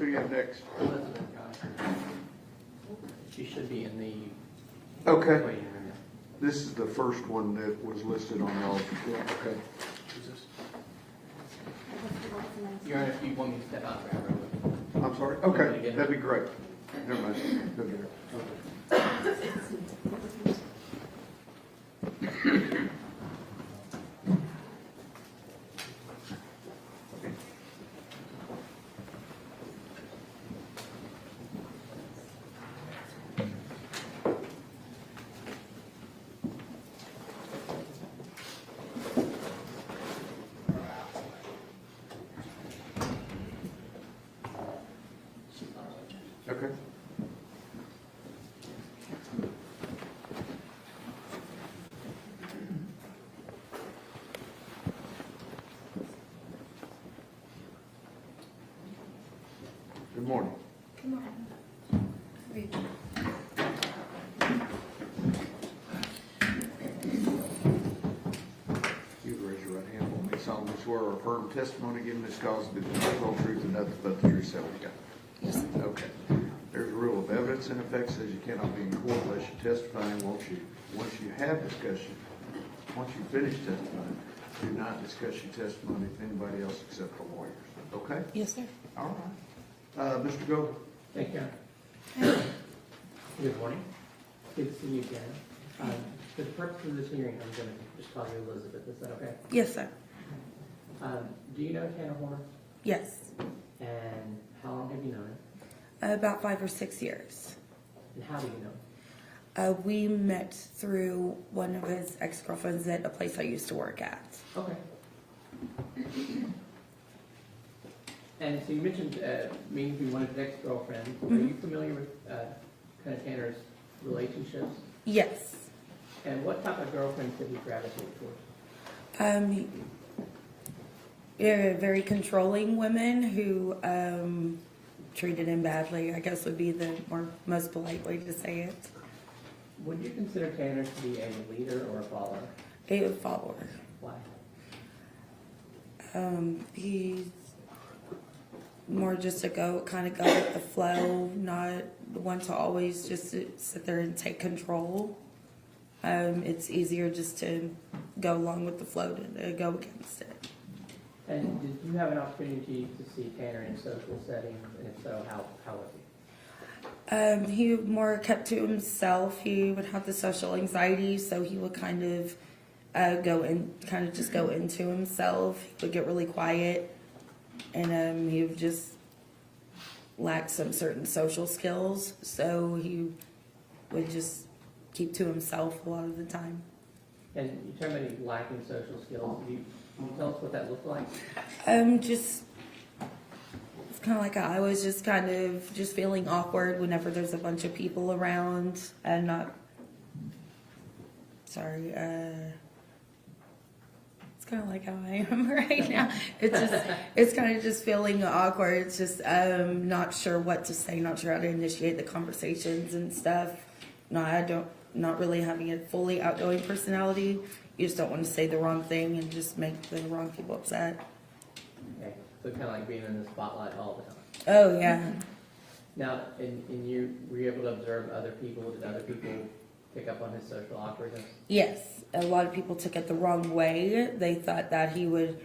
Who you have next? Elizabeth Gosher. She should be in the Okay. waiting room. This is the first one that was listed on y'all's report. Okay. Who's this? Your Honor, if you want me to step out, grab her. I'm sorry? Okay, that'd be great. Never mind. Go get her. Okay. Good morning. Good morning. You raise your right hand for me. Solemnly swear or affirm testimony given this cause to be the whole truth and nothing but the truth, so help you God. Yes. Okay. There's a rule of evidence in effect says you cannot be in court unless you're testifying. Once you have discussion, once you finish testifying, do not discuss your testimony with anybody else except the lawyers. Okay? Yes, sir. All right. Mr. Go. Thank you, Your Honor. Good morning. Good to see you again. For the purpose of this hearing, I'm going to just call you Elizabeth. Is that okay? Yes, sir. Do you know Tanner Horn? Yes. And how long have you known him? About 5 or 6 years. And how do you know him? We met through one of his ex-girlfriends at a place I used to work at. Okay. And so you mentioned meeting through one of his ex-girlfriends. Are you familiar with kind of Tanner's relationships? Yes. And what type of girlfriends did he gravitate towards? Very controlling women who treated him badly, I guess would be the most polite way to say it. Would you consider Tanner to be a leader or a follower? A follower. Why? He's more just kind of go with the flow, not the one to always just sit there and take control. It's easier just to go along with the flow than to go against it. And did you have an opportunity to see Tanner in social settings? And if so, how was he? He more kept to himself. He would have the social anxiety, so he would kind of go into himself. He would get really quiet, and he would just lack some certain social skills, so he would just keep to himself a lot of the time. And you talk about lacking social skills. Can you tell us what that looked like? It's kind of like I was just kind of just feeling awkward whenever there's a bunch of people around and not. Sorry, it's kind of like how I am right now. It's kind of just feeling awkward. It's just not sure what to say, not sure how to initiate the conversations and stuff. Not really having a fully outgoing personality. You just don't want to say the wrong thing and just make the wrong people upset. Okay, so kind of like being in the spotlight all the time. Oh, yeah. Now, were you able to observe other people? Did other people pick up on his social awkwardness? Yes. A lot of people took it the wrong way. They thought that he would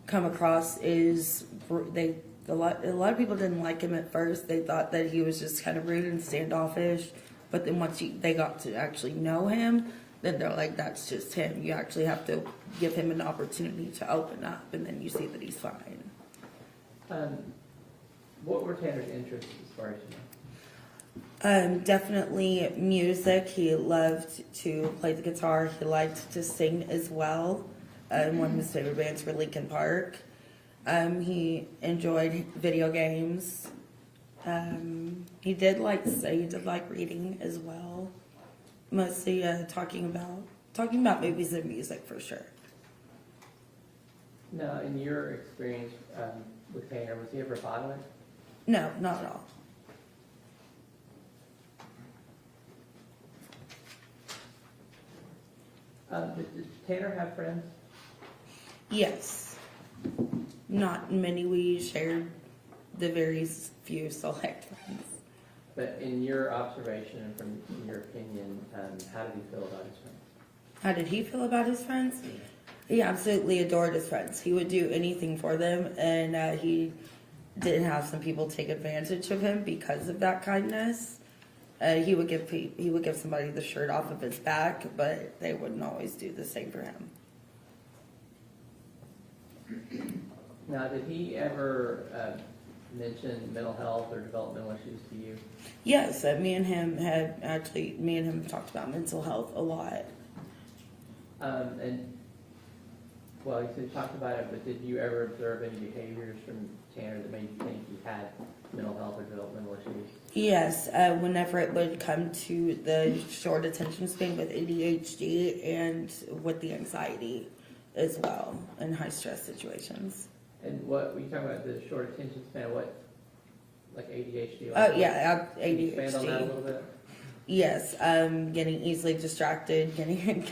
come across as... A lot of people didn't like him at first. They thought that he was just kind of rude and standoffish. But then once they got to actually know him, then they're like, that's just him. You actually have to give him an opportunity to open up, and then you see that he's fine. What were Tanner's interests as far as you know? Definitely music. He loved to play the guitar. He liked to sing as well. One of his favorite bands were Linkin Park. He enjoyed video games. He did like reading as well. Mostly talking about movies and music for sure. Now, in your experience with Tanner, was he ever violent? No, not at all. Did Tanner have friends? Yes. Not many. We shared the very few select friends. But in your observation and from your opinion, how did he feel about his friends? How did he feel about his friends? He absolutely adored his friends. He would do anything for them, and he did have some people take advantage of him because of that kindness. He would give somebody the shirt off of his back, but they wouldn't always do the same for him. Now, did he ever mention mental health or developmental issues to you? Yes, me and him talked about mental health a lot. Well, you talked about it, but did you ever observe any behaviors from Tanner that made you think he had mental health or developmental issues? Yes, whenever it would come to the short attention span with ADHD and with the anxiety as well in high stress situations. And what were you talking about, the short attention span, what, like ADHD? Oh, yeah, Can you expand on that a ADHD. little bit? Yes, getting easily distracted,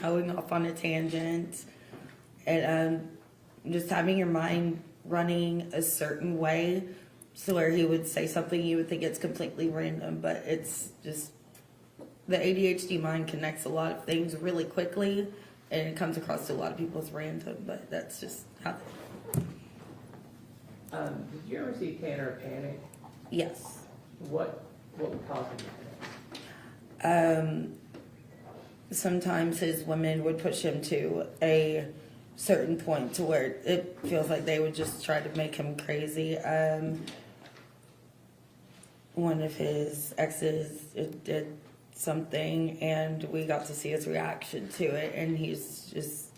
going off on a tangent, and just having your mind running a certain way, so where he would say something you would think it's completely random, but it's just the ADHD mind connects a lot of things really quickly, and it comes across to a lot of people as random, but that's just how. Did you ever see Tanner panic? Yes. What would cause him to panic? Sometimes his women would push him to a certain point to where it feels like they would just try to make him crazy. One of his exes did something, and we got to see his reaction to it, and he's just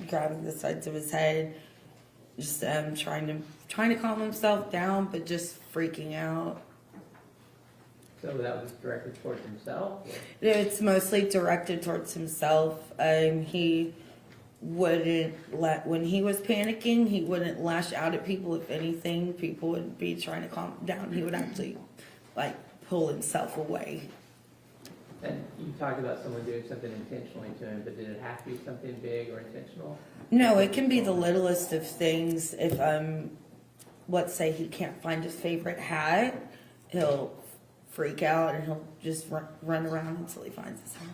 grabbing the sides of his head, just trying to calm himself down, but just freaking out. So that was directed towards himself? Or? It's mostly directed towards himself. He wouldn't when he was panicking, he wouldn't lash out at people. If anything, people would be trying to calm him down. He would actually pull himself away. And you talked about someone doing something intentionally to him, but did it have to be something big or intentional? No, it can be the littlest of things. If let's say he can't find his favorite hat, he'll freak out and he'll just run around until he finds his hat.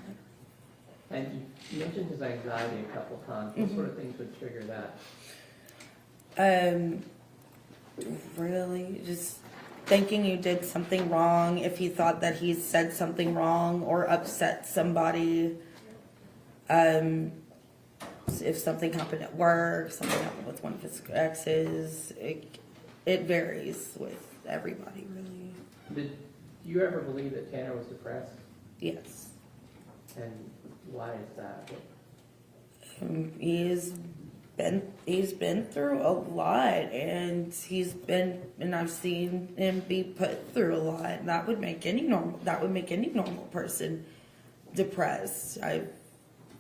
And you mentioned his anxiety a couple times. What sort of things would trigger that? Really, just thinking you did something wrong. If he thought that he said something wrong or upset somebody. If something happened at work, something happened with one of his exes, it varies with everybody, really. Did you ever believe that Tanner was depressed? Yes. And why is that? He's been through a lot, and I've seen him be put through a lot. That would make any normal person depressed.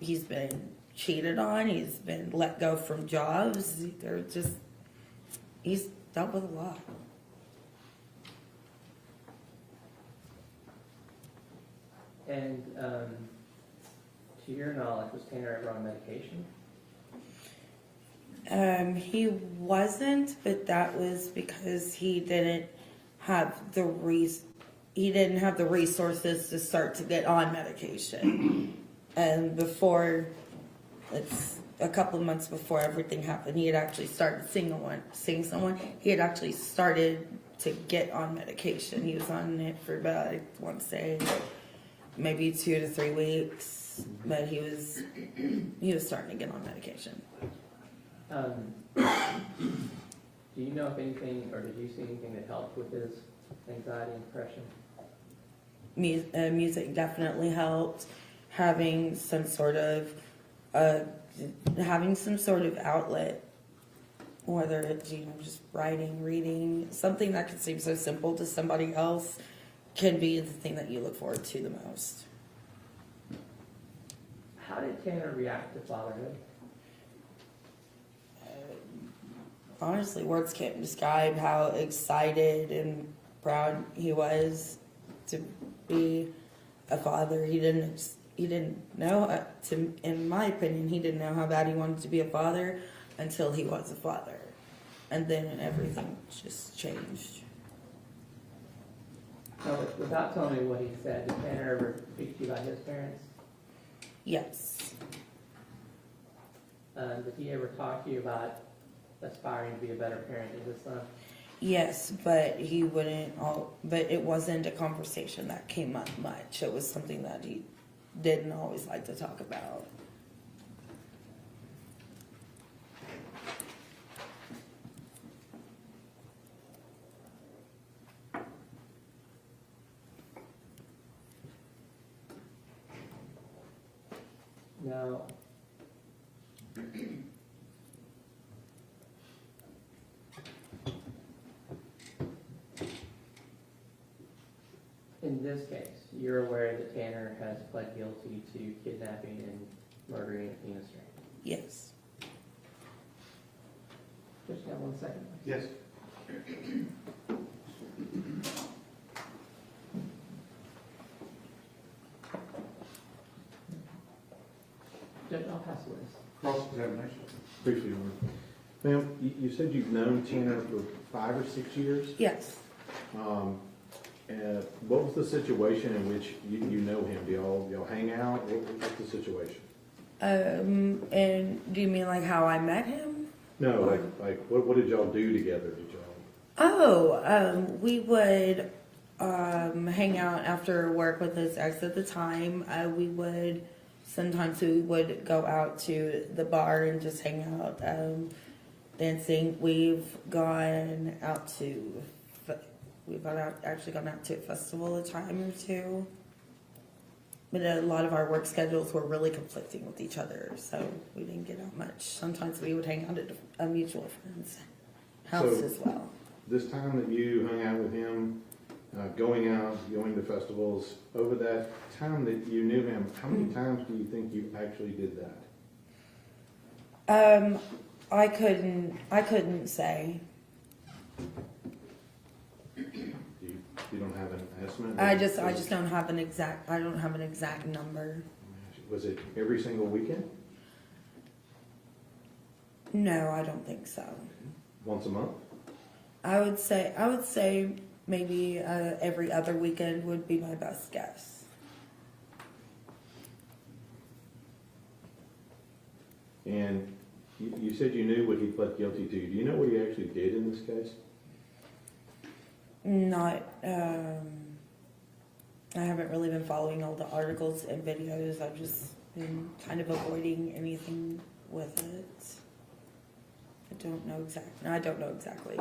He's been cheated on. He's been let go from jobs. He's dealt with a lot. And to your knowledge, was Tanner ever on medication? He wasn't, but that was because he didn't have the resources to start to get on medication. And it's a couple of months before everything happened, he had actually started seeing someone. He had actually started to get on medication. He was on it for about, I want to say, maybe 2 to 3 weeks, but he was starting to get on medication. Do you know if anything, or did you see anything that helped with his anxiety and depression? Music definitely helped. Having some sort of outlet, whether it's just writing, reading, something that could seem so simple to somebody else, can be the thing that you look forward to the most. How did Tanner react to fatherhood? Honestly, words can't describe how excited and proud he was to be a father. He didn't know, in my opinion, he didn't know how bad he wanted to be a father until he was a father. And then everything just changed. without telling me what he said, did Tanner ever speak to you about his parents? Yes. Did he ever talk to you about aspiring to be a better parent to his son? Yes, but he wouldn't. But it wasn't a conversation that came up much. It was something that he didn't always like to talk about. Now, in this case, you're aware that Tanner has pled guilty to kidnapping and murdering Athena Strand. Yes. Just got 1 second. Yes. Judge, I'll pass the list. Cross-examination. Briefly, ma'am, you said you've known Tanner for 5 or 6 years. Yes. What was the situation in which you know him? Do y'all hang out? What's the situation? And do you mean like how I met him? No, like what did y'all do together? Did y'all? Oh, we would hang out after work with his ex at the time. Sometimes we would go out to the bar and just hang out, dancing. We've gone out to a festival a time or two. But a lot of our work schedules were really conflicting with each other, so we didn't get out much. Sometimes we would hang out at a mutual friend's house as well. This time that you hung out with him, going to festivals, over that time that you knew him, how many times do you think you actually did that? I couldn't say. You don't have an estimate? I just don't have an exact number. Was it every single weekend? No, I don't think so. Once a month? I would say maybe every other weekend would be my best guess. And you said you knew what he pled guilty to. Do you know what he actually did in this case? Not, I haven't really been following all the articles and videos. I've just been kind of avoiding anything with it. I don't know exactly.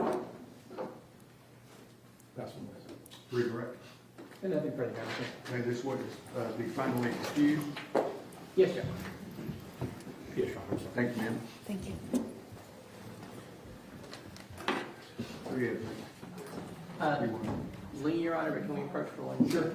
Pass on this. Redirect. And nothing further, Counsel. May this witness be finally excused. Yes, sir. Yes, Your Honor. Thank you, ma'am. Thank you. Three of you. Lee, Your Honor, but can we approach for one? Sure.